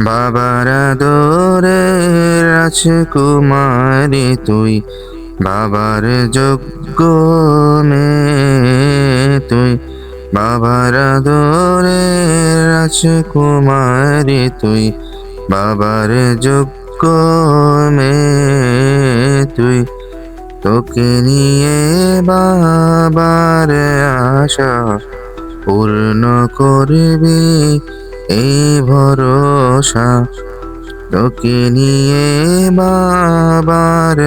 বাবার আদরের রাজকুমারী তুই, বাবার যোগ্য মেয়ে তুই। বাবার আদরের রাজকুমারী তুই, বাবার যোগ্য মেয়ে তুই। তোকে নিয়ে বাবার আশা পূর্ণ করবি এই ভরসা। তোকে নিয়ে বাবার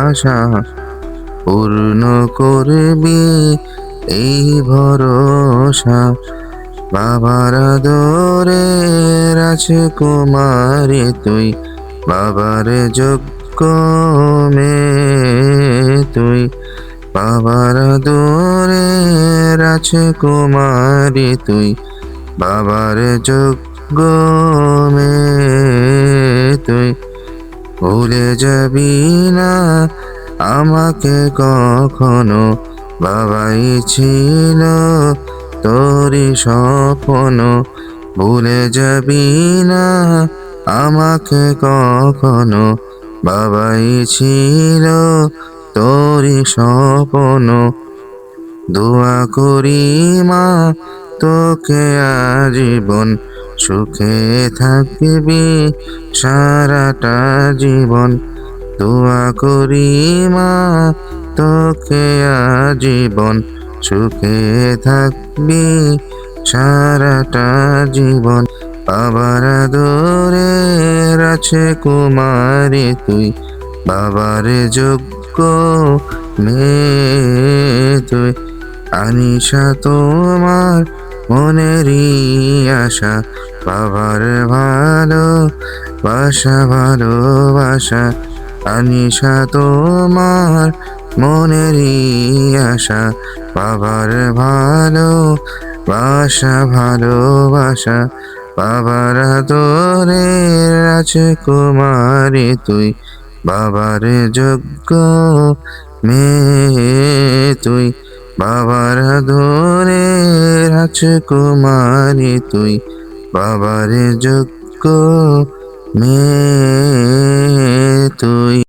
আশা পূর্ণ করবি এই ভরসা। বাবার আদরে রাজকুমারী তুই, বাবার যোগ্য মেয়ে তুই। বাবার আদরে রাজকুমারী তুই, বাবার যোগ্য মেয়ে তুই। ভুলে যাবি না আমাকে কখনো, বাবাই ছিল তোরই স্বপ্ন। ভুলে যাবি না আমাকে কখনো, বাবাই ছিল তোরই স্বপ্ন। দোয়া করি মা তোকে আজীবন, সুখে থাকবি সারাটা জীবন। দোয়া করি মা তোকে আজীবন, সুখে থাকবি সারাটা জীবন। বাবার আদরে রাজকুমারী তুই, বাবার যোগ্য মেয়ে তুই। আনিশা তোমার মনেরই আশা, বাবার ভালোবাসা ভালোবাসা। আনিশা তোমার মনেরই আশা, বাবার ভালোবাসা ভালোবাসা। বাবার আদরে রাজকুমারী তুই, বাবার যোগ্য মেয়ে তুই। বাবার আদরে রাজকুমারী তুই, বাবার যোগ্য মেয়ে তুই।